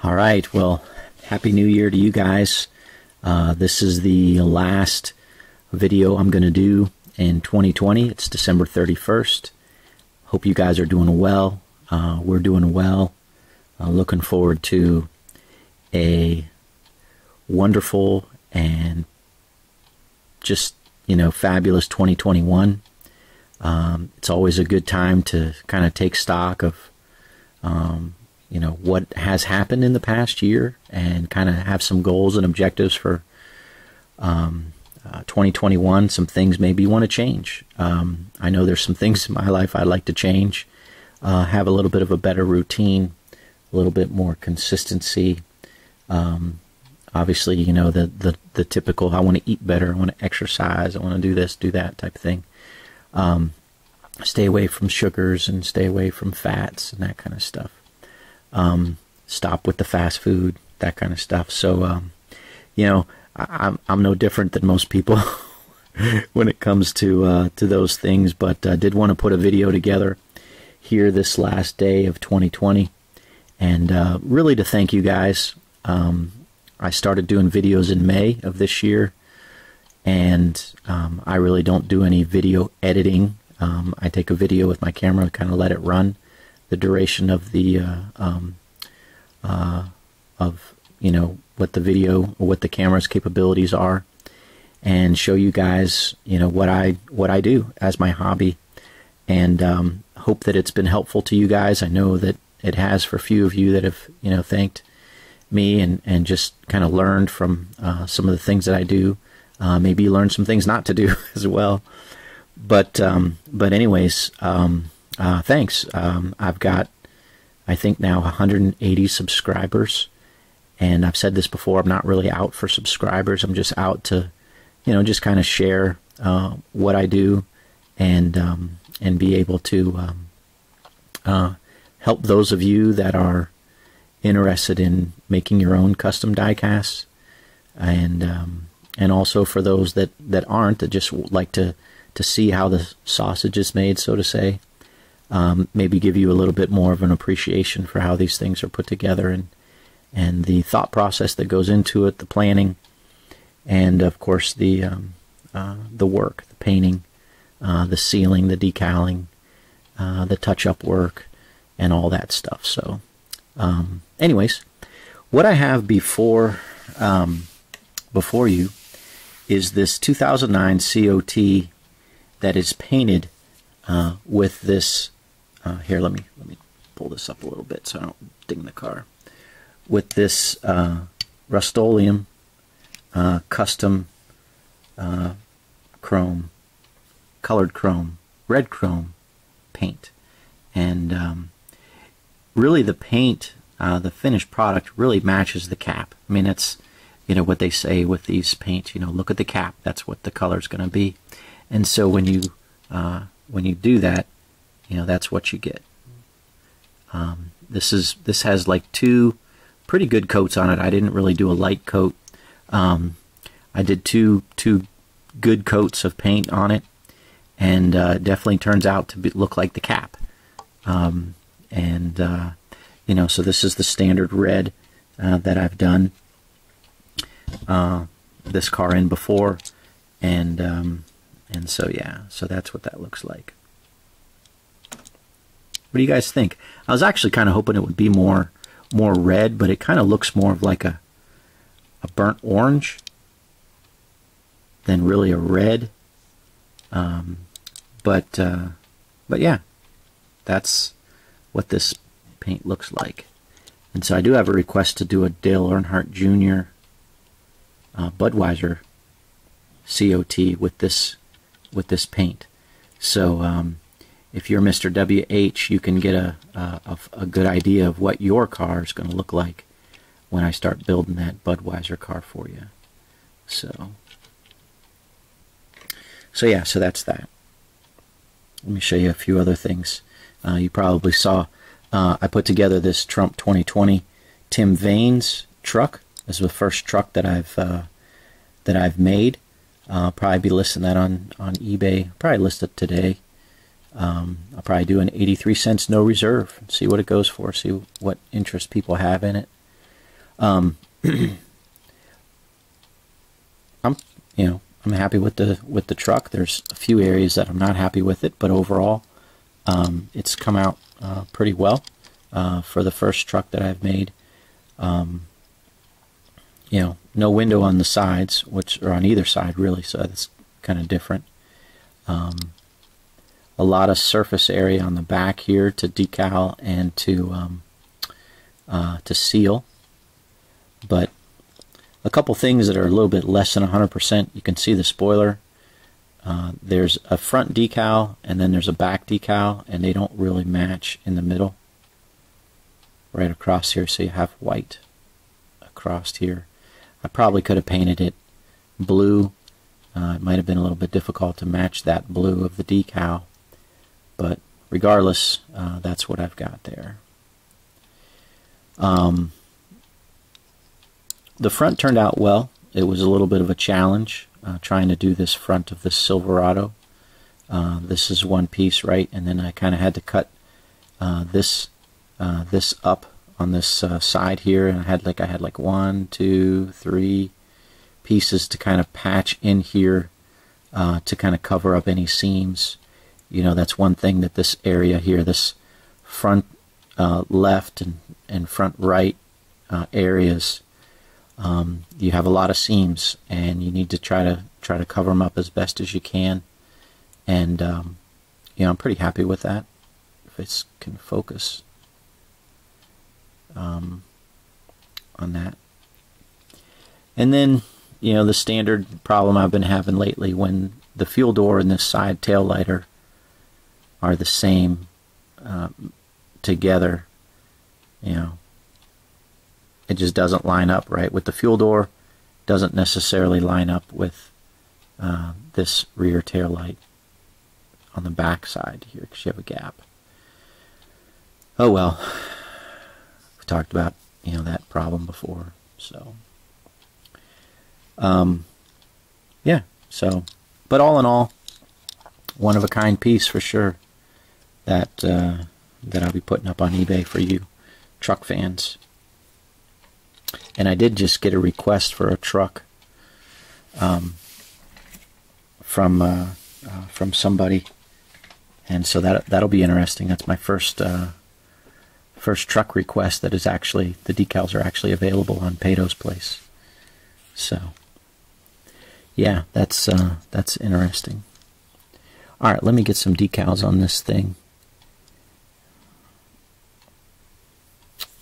All right, well, Happy New Year to you guys. This is the last video I'm going to do in 2020. It's December 31st. Hope you guys are doing well. We're doing well. Looking forward to a wonderful and just, fabulous 2021. It's always a good time to kind of take stock of what has happened in the past year and kind of have some goals and objectives for 2021. Some things maybe you want to change. I know there's some things in my life I'd like to change. Have a little bit of a better routine, a little bit more consistency. Obviously, the typical, I want to eat better, I want to exercise, I want to do this, do that type of thing. Stay away from sugars and stay away from fats and that kind of stuff. Stop with the fast food, that kind of stuff. So, I'm no different than most people when it comes to those things, but I did want to put a video together here this last day of 2020 and really to thank you guys. I started doing videos in May of this year, and I really don't do any video editing. I take a video with my camera, kind of let it run the duration of the what the video or what the camera's capabilities are, and show you guys what I do as my hobby, and hope that it's been helpful to you guys. I know that it has for a few of you that have thanked me and just kind of learned from some of the things that I do. Maybe you learned some things not to do as well. But anyways, thanks. I've got, I think now 180 subscribers, and I've said this before, I'm not really out for subscribers. I'm just out to, just kind of share what I do and be able to help those of you that are interested in making your own custom die casts, and also for those that aren't, that just like to see how the sausage is made, so to say. Maybe give you a little bit more of an appreciation for how these things are put together and the thought process that goes into it, the planning, and of course the work, the painting, the sealing, the decaling, the touch-up work, and all that stuff. So anyways, what I have before you is this 2009 COT that is painted with this. Here, let me pull this up a little bit so I don't ding the car. With this Rust-Oleum custom chrome, colored chrome, red chrome paint, and really the paint, the finished product really matches the cap. I mean, that's what they say with these paints. Look at the cap. That's what the color's going to be. And so when you do that, that's what you get. This has like two pretty good coats on it. I didn't really do a light coat. I did two good coats of paint on it, and it definitely turns out to look like the cap. So this is the standard red that I've done this car in before, and so yeah, so that's what that looks like. What do you guys think? I was actually kind of hoping it would be more red, but it kind of looks more of like a burnt orange than really a red. But yeah, that's what this paint looks like. And so I do have a request to do a Dale Earnhardt Jr. Budweiser COT with this paint. So if you're Mr. WH, you can get a good idea of what your car is going to look like when I start building that Budweiser car for you. So yeah, so that's that. Let me show you a few other things. You probably saw I put together this Trump 2020 Tim Vaines truck. This is the first truck that I've made. I'll probably be listing that on eBay. Probably list it today. I'll probably do an 83 cents no reserve. See what it goes for. See what interest people have in it. Um, I'm happy with the truck. There's a few areas that I'm not happy with it, but overall, it's come out pretty well for the first truck that I've made. No window on the sides, or on either side really, so that's kind of different. A lot of surface area on the back here to decal and to seal, but a couple things that are a little bit less than 100%. You can see the spoiler. There's a front decal and then there's a back decal, and they don't really match in the middle right across here, so you have white across here. I probably could have painted it blue. It might have been a little bit difficult to match that blue of the decal, but regardless, that's what I've got there. The front turned out well. It was a little bit of a challenge trying to do this front of this Silverado. This is one piece, right? And then I kind of had to cut this up on this side here, and I had like 1, 2, 3 pieces to kind of patch in here to kind of cover up any seams. That's one thing that this area here, this front left and front right areas, you have a lot of seams, and you need to try to cover them up as best as you can. And I'm pretty happy with that. If it can focus on that. And then the standard problem I've been having lately, when the fuel door and this side tail lighter are the same together, it just doesn't line up right with the fuel door. Doesn't necessarily line up with this rear tail light on the back side here, because you have a gap. Oh well, we talked about that problem before, so yeah. So, but all in all, one of a kind piece for sure. That I'll be putting up on eBay for you truck fans. And I did just get a request for a truck from somebody, and so that'll be interesting. That's my first truck request that is actually, the decals are actually available on pattosplace. So yeah, that's interesting. All right, let me get some decals on this thing.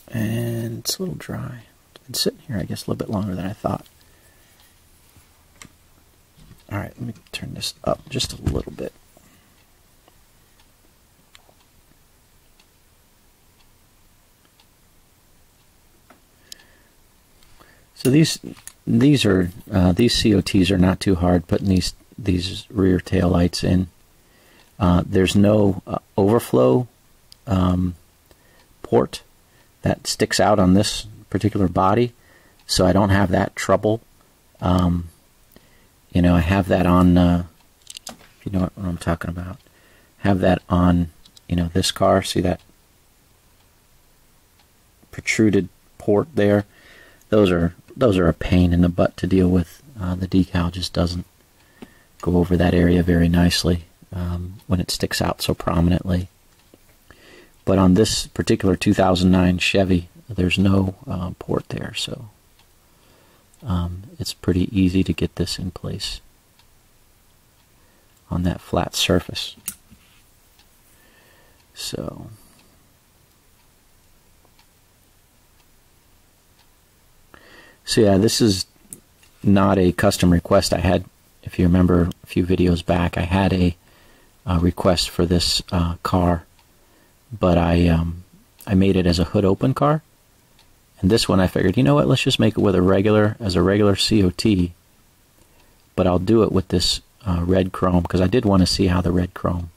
And it's a little dry. It's been sitting here, I guess, a little bit longer than I thought. All right, let me turn this up just a little bit. So these COTs are not too hard, putting these rear tail lights in. There's no overflow port that sticks out on this particular body, so I don't have that trouble. I have that on, if you know what I'm talking about, have that on, this car. See that protruded port there? Those are a pain in the butt to deal with. The decal just doesn't go over that area very nicely when it sticks out so prominently. But on this particular 2009 Chevy, there's no port there, so it's pretty easy to get this in place on that flat surface. So yeah, this is not a custom request. I had, if you remember a few videos back, I had a request for this car, but I made it as a hood open car. And this one I figured, you know what, let's just make it with a regular COT, but I'll do it with this red chrome, because I did want to see how the red chrome,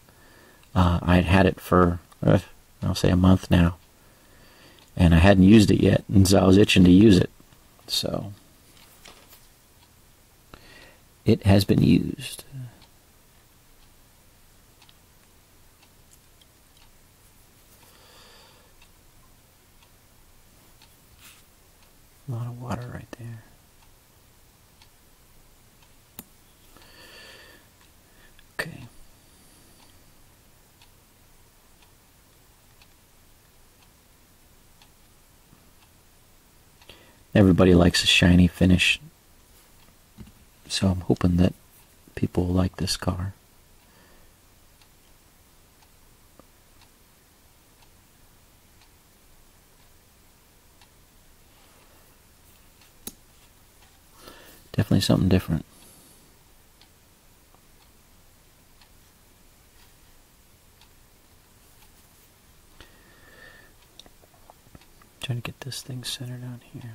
I had it for I'll say a month now, and I hadn't used it yet, and so I was itching to use it. So it has been used. A lot of water right there. Okay. Everybody likes a shiny finish, so I'm hoping that people will like this car. Definitely something different. Trying to get this thing centered on here.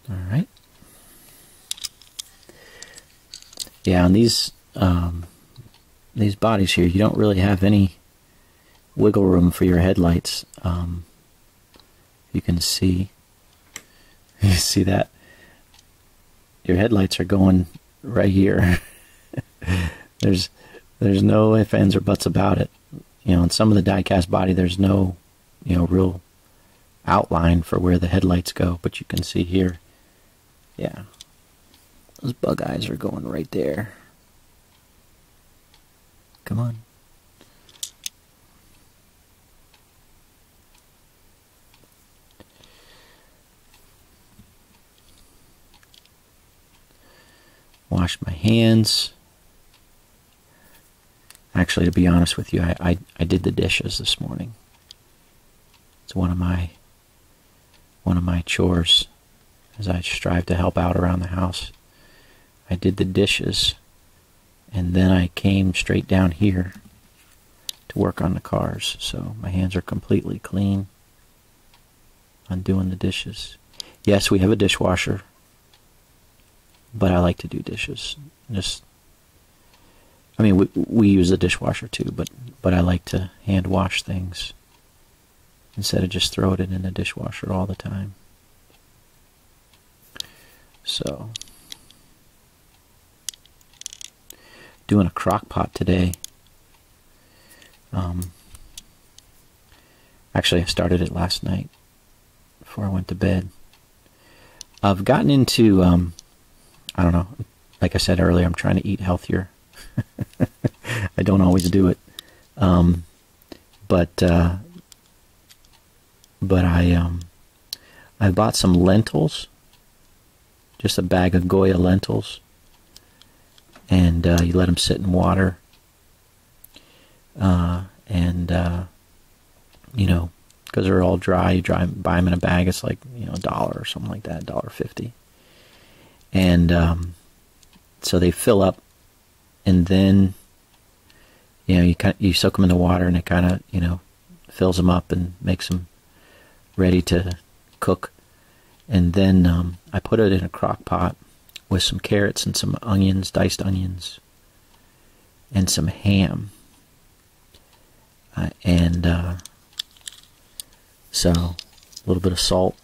All right. Yeah, on these bodies here, you don't really have any wiggle room for your headlights. You can see, you see that your headlights are going right here. There's no ifs, ands, or buts about it. You know, in some of the die-cast body, there's no, you know, real outline for where the headlights go, but you can see here, yeah, those bug eyes are going right there. Come on. Wash my hands. Actually, to be honest with you, I did the dishes this morning. It's one of my chores as I strive to help out around the house. I did the dishes, and then I came straight down here to work on the cars. So my hands are completely clean on doing the dishes. Yes, we have a dishwasher, but I like to do dishes. I mean, we use the dishwasher too, but I like to hand wash things instead of just throwing it in the dishwasher all the time. So, doing a crock pot today. Actually, I started it last night before I went to bed. I've gotten into, I don't know, like I said earlier, I'm trying to eat healthier. I don't always do it. But I bought some lentils, just a bag of Goya lentils, and you let them sit in water, you know, because they're all dry. You buy them in a bag. It's like, you know, $1 or something like that, $1.50, and so they fill up, and then, you know, you soak them in the water, and it kind of, you know, fills them up and makes them ready to cook. And then I put it in a crock pot with some carrots and some onions, diced onions, and some ham. So a little bit of salt,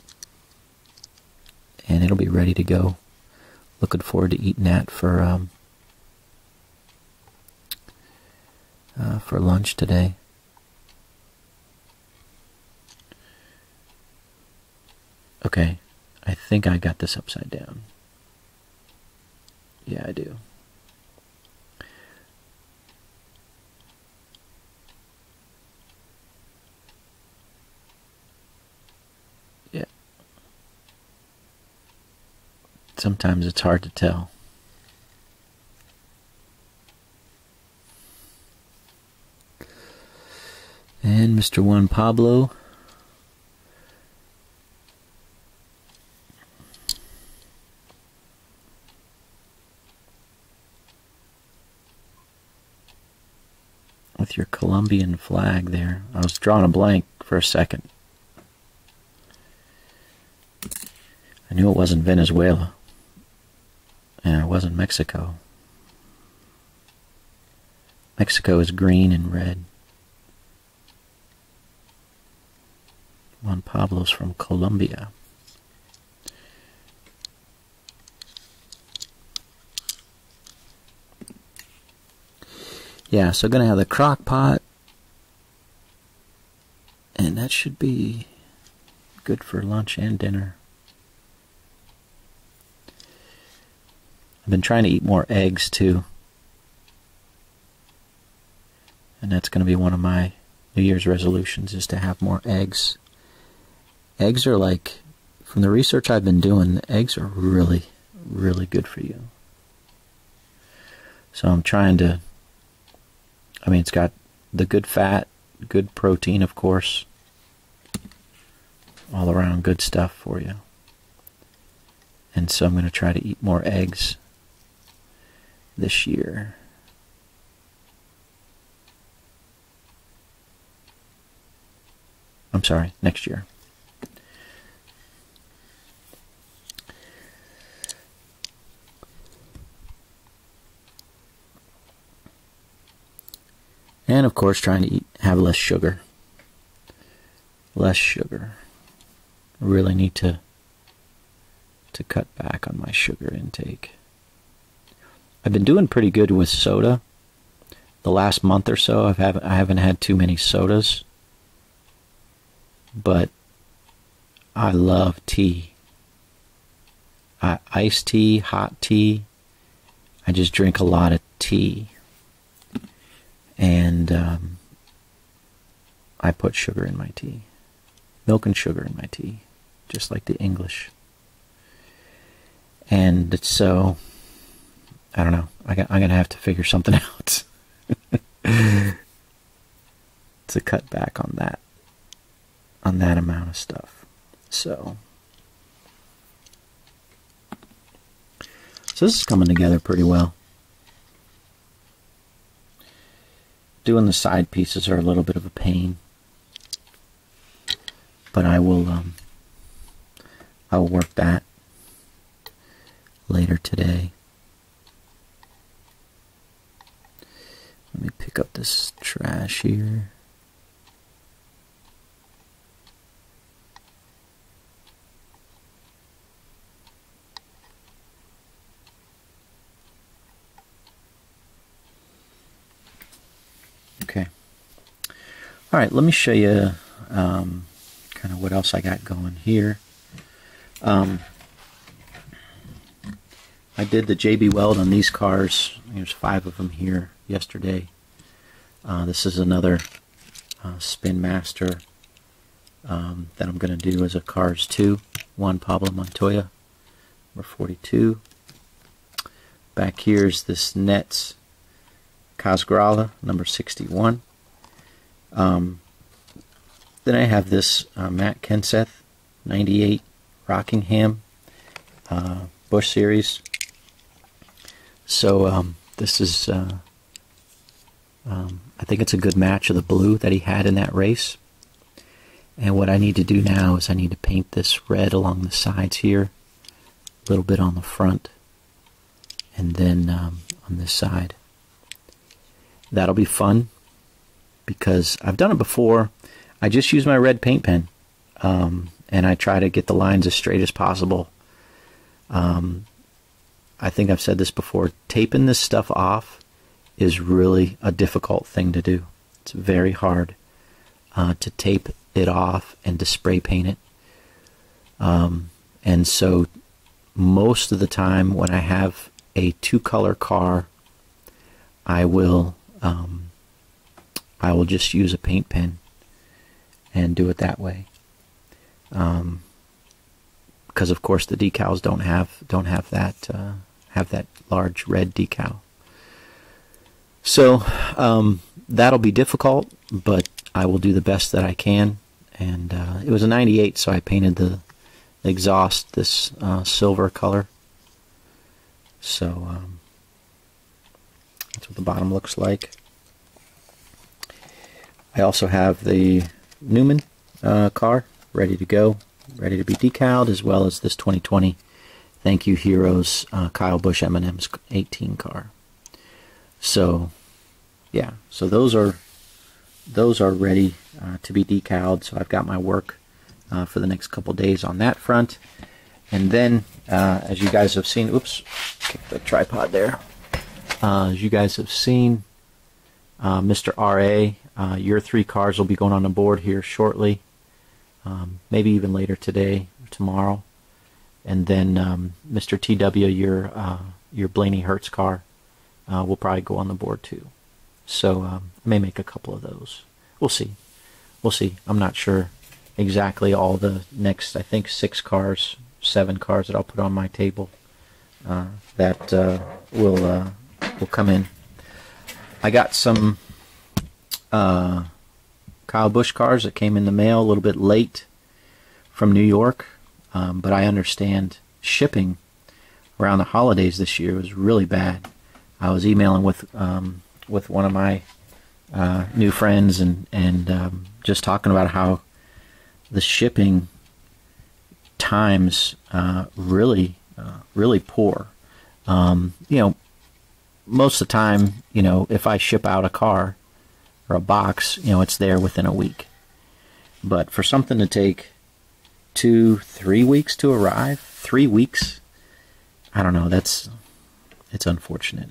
and it'll be ready to go. Looking forward to eating that for lunch today. Okay, I think I got this upside down. Yeah, I do. Yeah. Sometimes it's hard to tell. And Mr. Juan Pablo. With your Colombian flag there. I was drawing a blank for a second. I knew it wasn't Venezuela. And it wasn't Mexico. Mexico is green and red. Juan Pablo's from Colombia. yeah, so gonna have the crock pot, and that should be good for lunch and dinner. I've been trying to eat more eggs too, and that's going to be one of my New Year's resolutions, is to have more eggs. Eggs are, like, from the research I've been doing, eggs are really, really good for you. So I'm trying to, I mean, it's got the good fat, good protein, of course, all around good stuff for you. And so I'm going to try to eat more eggs this year. I'm sorry, next year. And of course, trying to have less sugar. Less sugar. I really need to cut back on my sugar intake. I've been doing pretty good with soda. The last month or so, I haven't had too many sodas. But I love tea. Iced tea, hot tea. I just drink a lot of tea. And I put sugar in my tea. Milk and sugar in my tea. Just like the English. And so, I don't know. I'm going to have to figure something out to cut back on that amount of stuff. So this is coming together pretty well. Doing the side pieces are a little bit of a pain, but I will work that later today. Let me pick up this trash here. Okay. All right, let me show you kind of what else I got going here. I did the JB Weld on these cars. There's 5 of them here yesterday. This is another Spin Master that I'm going to do as a Cars 2. Juan Pablo Montoya, number 42. Back here's this Nets Casgrala, number 61. Then I have this Matt Kenseth, 98 Rockingham Busch Series. So this is, I think it's a good match of the blue that he had in that race. And what I need to do now is I need to paint this red along the sides here, a little bit on the front, and then on this side. That'll be fun because I've done it before. I just use my red paint pen and I try to get the lines as straight as possible. I think I've said this before, taping this stuff off is really a difficult thing to do. It's very hard to tape it off and to spray paint it. And so most of the time when I have a 2-color car, I will just use a paint pen and do it that way. Because of course the decals don't have that large red decal. So that'll be difficult, but I will do the best that I can. And it was a 98, so I painted the exhaust this silver color. So that's what the bottom looks like. I also have the Newman car ready to go, ready to be decaled, as well as this 2020 Thank You Heroes Kyle Busch M&M's 18 car. So yeah, so those are ready to be decaled. So I've got my work for the next couple days on that front. And then as you guys have seen, oops, kick the tripod there. As you guys have seen, Mr. R.A., your 3 cars will be going on the board here shortly, maybe even later today or tomorrow. And then Mr. T.W., your Blaney Hertz car will probably go on the board too. So I may make a couple of those. We'll see. We'll see. I'm not sure exactly all the next, I think, 6 cars, 7 cars that I'll put on my table that will come in. I got some Kyle Busch cars that came in the mail a little bit late from New York, but I understand shipping around the holidays this year was really bad. I was emailing with one of my new friends and just talking about how the shipping times really poor. Most of the time, if I ship out a car or a box, it's there within a week. But for something to take 2-3 weeks to arrive, 3 weeks, I don't know, it's unfortunate.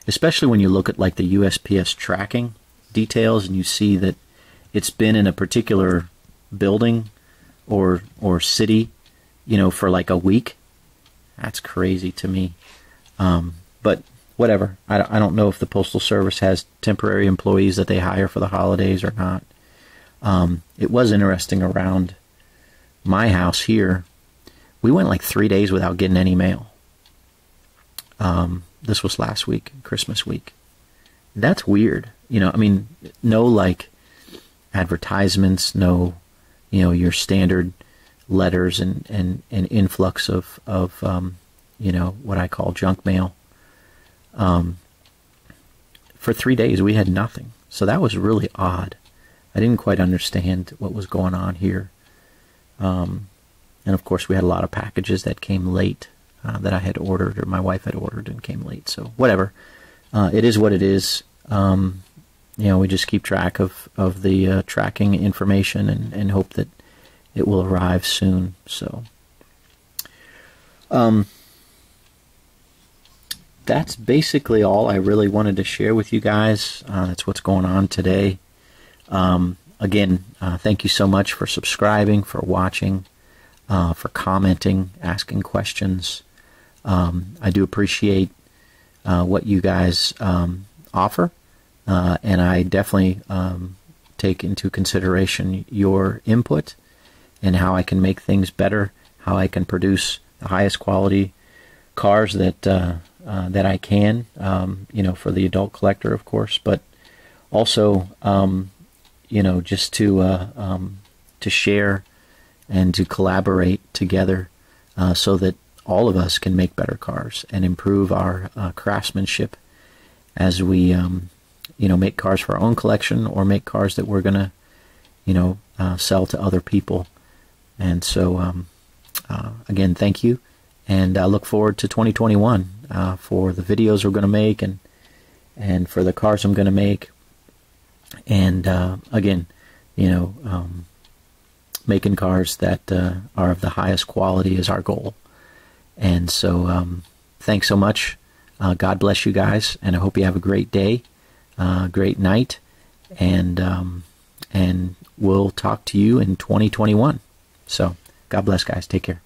Especially when you look at like the USPS tracking details and you see that it's been in a particular building or city, for like a week. That's crazy to me. But whatever. I don't know if the Postal Service has temporary employees that they hire for the holidays or not. It was interesting around my house here. We went like 3 days without getting any mail. This was last week, Christmas week. That's weird. No like advertisements, no, your standard letters and influx of what I call junk mail. For 3 days we had nothing. So that was really odd. I didn't quite understand what was going on here. And of course we had a lot of packages that came late that I had ordered or my wife had ordered and came late. So whatever. It is what it is. We just keep track of the tracking information and hope that it will arrive soon. So that's basically all I really wanted to share with you guys. That's what's going on today. Again, thank you so much for subscribing, for watching, for commenting, asking questions. I do appreciate what you guys offer, and I definitely take into consideration your input and how I can make things better, how I can produce the highest quality cars that I can, for the adult collector, of course, but also, just to share and to collaborate together so that all of us can make better cars and improve our craftsmanship as we, make cars for our own collection or make cars that we're going to, sell to other people. And so, again, thank you. And I look forward to 2021 for the videos we're going to make and for the cars I'm going to make. And again, making cars that are of the highest quality is our goal. And so thanks so much. God bless you guys, and I hope you have a great day, great night, and we'll talk to you in 2021. So God bless, guys. Take care.